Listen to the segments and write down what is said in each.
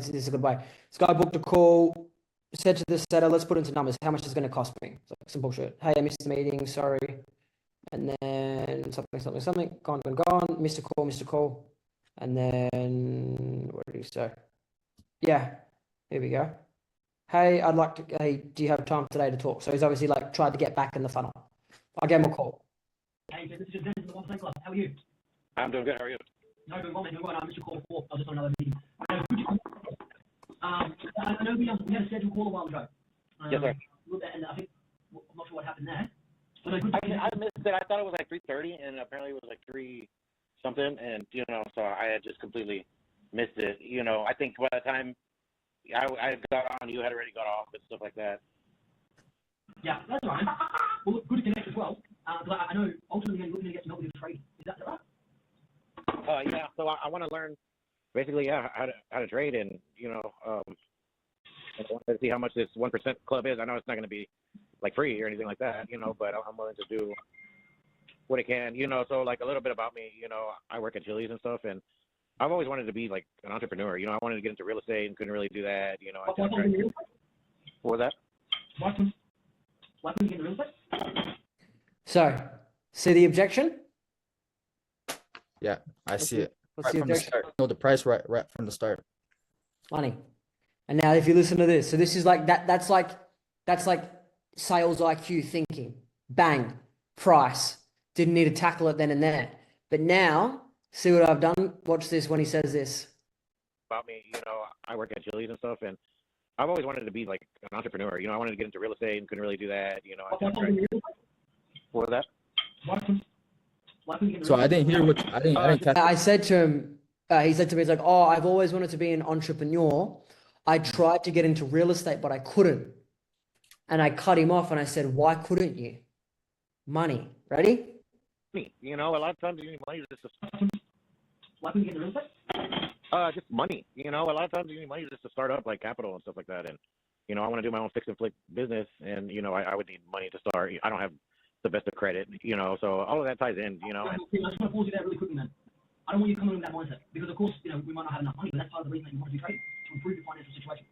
this is a good way. This guy booked a call, said to the setter, let's put into numbers. How much is it going to cost me? It's like some bullshit. Hey, I missed the meeting. Sorry. And then something. Gone. Missed a call. And then what did he say? Yeah. Here we go. Hey, do you have time today to talk? So he's obviously like tried to get back in the funnel. I gave him a call. Hey, this is just Ben from the 1% Club. How are you? I'm doing good. How are you? No, doing well, man. Doing well. I missed your call before. I was just on another meeting. I know we had a scheduled call a while ago. Yes, sir. And I think, I'm not sure what happened there. But I missed it. I thought it was like 3:30, and apparently it was like 3 something, and, so I had just completely missed it. I think by the time I got on, you had already got off and stuff like that. Yeah, that's all right. Well, good to connect as well. But I know ultimately you're looking to get some help with your trading. Is that right? Yeah. So I want to learn basically, how to trade, and I want to see how much this 1% club is. I know it's not going to be like free or anything like that, but I'm willing to do what I can, So like a little bit about me, I work at Chili's and stuff, and I've always wanted to be like an entrepreneur. I wanted to get into real estate and couldn't really do that. What was that? Why couldn't you get into real estate? So, see the objection? Yeah, I see it. What's Right from the start. No, the price right from the start. Money. And now if you listen to this, so this is like that's like sales IQ thinking. Bang. Price. Didn't need to tackle it then and there. But now, see what I've done? Watch this when he says this. About me, I work at Chili's and stuff, and I've always wanted to be like an entrepreneur. I wanted to get into real estate and couldn't really do that. What was that? So I didn't hear what I didn't catch. I said to him, he said to me, it's like, oh, I've always wanted to be an entrepreneur. I tried to get into real estate, but I couldn't. And I cut him off and I said, why couldn't you? Money. Ready? A lot of times you need money just to... Why couldn't you get into real estate? Just money. A lot of times you need money just to start up, like capital and stuff like that. And, I want to do my own fix and flip business, and, I would need money to start. I don't have the best of credit, so all of that ties in, I just want to pause you there really quickly, man. I don't want you to come in with that mindset, because of course, we might not have enough money, but that's part of the reason that you want to do trading, to improve your financial situation.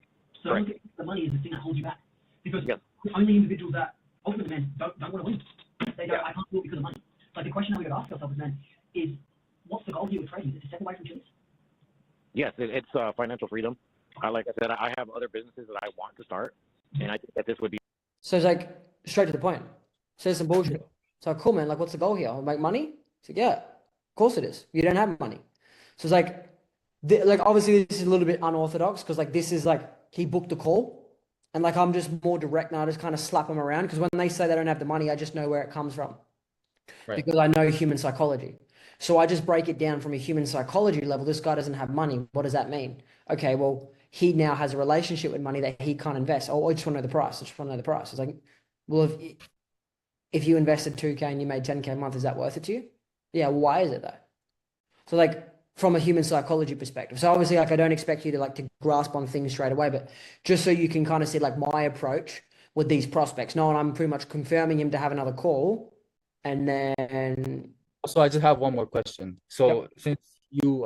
So right. The money is the thing that holds you back, because only individuals that ultimately, man, don't want to win. They go, I can't do it because of money. Like the question that we got to ask ourselves, man, is what's the goal here with trading? Is it to step away from Chili's? Yes, it's financial freedom. Like I said, I have other businesses that I want to start, and I think that this would be. So it's like straight to the point. Says some bullshit. So cool, man. Like, what's the goal here? I'll make money. It's like, yeah, of course it is. You don't have money. So it's like obviously this is a little bit unorthodox because like this is like he booked a call, and like I'm just more direct now. I just kind of slap them around because when they say they don't have the money, I just know where it comes from, because I know human psychology. So I just break it down from a human psychology level. This guy doesn't have money. What does that mean? Okay, well, he now has a relationship with money that he can't invest. Oh, I just want to know the price. I just want to know the price. It's like, well, if you invested 2K and you made 10K a month, is that worth it to you? Yeah, why is it though? So like from a human psychology perspective. So obviously like I don't expect you to like to grasp on things straight away, but just so you can kind of see like my approach with these prospects. No, and I'm pretty much confirming him to have another call. And then So I just have one more question. So since you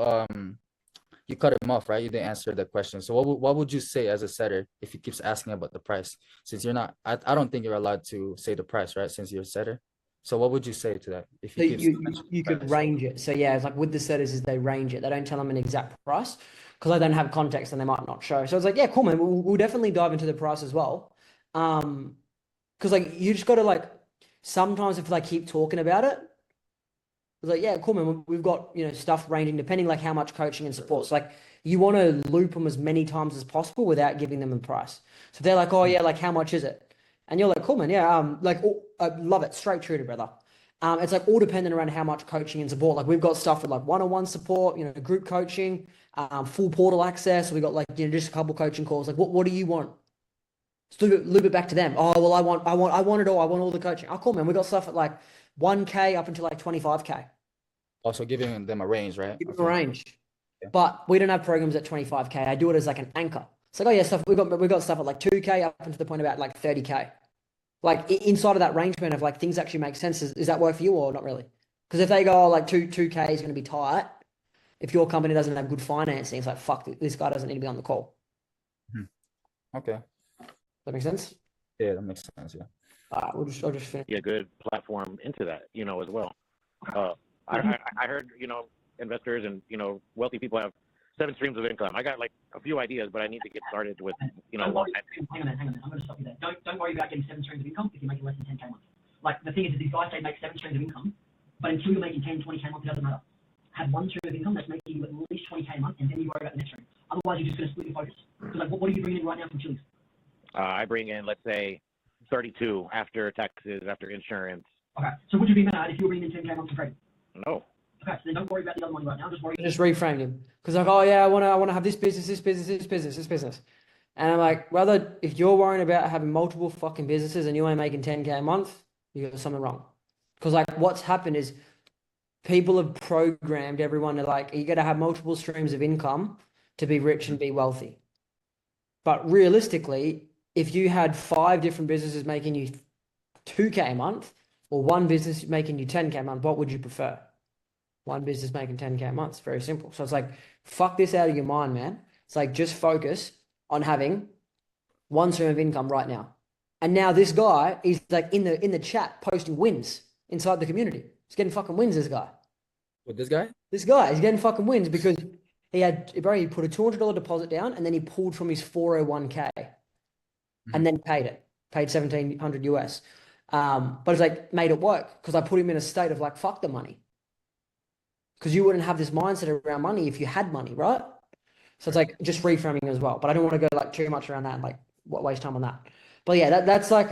cut him off, right? You didn't answer the question. So what would you say as a setter if he keeps asking about the price? Since you're not, I don't think you're allowed to say the price, right? Since you're a setter. So what would you say to that? If he you could range it. So yeah, it's like with the setters is they range it. They don't tell them an exact price because they don't have context and they might not show. So it's like, yeah, cool, man. We'll definitely dive into the price as well. Because like you just got to like sometimes if like keep talking about it. It's like, yeah, cool, man. We've got, stuff ranging depending like how much coaching and support. So like you want to loop them as many times as possible without giving them a price. So they're like, oh yeah, like how much is it? And you're like, cool, man. Yeah. I love it. Straight true to brother. It's like all dependent around how much coaching and support. Like we've got stuff with like one-on-one support, group coaching, full portal access. We got like, just a couple coaching calls. Like what do you want? Just loop it back to them. Oh, well, I want it all. I want all the coaching. Oh, cool, man. We got stuff at like 1K up until like 25K. Also giving them a range, right? Give them a range. Yeah. But we don't have programs at 25K. I do it as like an anchor. It's like, oh yeah, we got stuff at like 2K up until the point about like 30K. Like inside of that range band of like things actually make sense. Does that work for you or not really? Because if they go like 2K is going to be tight, if your company doesn't have good financing, it's like, fuck, this guy doesn't need to be on the call. Okay. That makes sense? Yeah, that makes sense. Yeah. I'll just finish. Be a good platform into that, as well. I heard, investors and, wealthy people have 7 streams of income. I got like a few ideas, but I need to get started with, Hang on. I'm going to stop you there. Don't worry about getting 7 streams of income if you're making less than 10K a month. Like, the thing is, these guys say make 7 streams of income, but until you're making 10, 20K a month, it doesn't matter. Have 1 stream of income that's making you at least 20K a month, and then you worry about the next stream. Otherwise, you're just going to split your focus. Because, like, what are you bringing in right now from Chili's? I bring in, let's say, 32 after taxes, after insurance. Okay, so would you be mad if you were bringing in 10K a month from trading? No. Okay, so then don't worry about the other money right now. Just reframe him, because like, oh yeah, I want to have this business, this business, this business, this business, and I'm like, rather, if you're worrying about having multiple fucking businesses and you ain't making 10K a month, you got something wrong. Because like, what's happened is people have programmed everyone to like, you got to have multiple streams of income to be rich and be wealthy. But realistically, if you had 5 different businesses making you 2K a month, or 1 business making you 10K a month, what would you prefer? 1 business making 10K a month. It's very simple. So it's like, fuck this out of your mind, man. It's like, just focus on having 1 stream of income right now. And now this guy is like in the chat posting wins inside the community. He's getting fucking wins, this guy. With this guy? This guy is getting fucking wins because he put a $200 deposit down and then he pulled from his 401k and then paid 1,700 US. But it's like, made it work because I put him in a state of like, fuck the money. Because you wouldn't have this mindset around money if you had money, right? So it's like just reframing as well. But I don't want to go like too much around that and like waste time on that. But yeah, that's like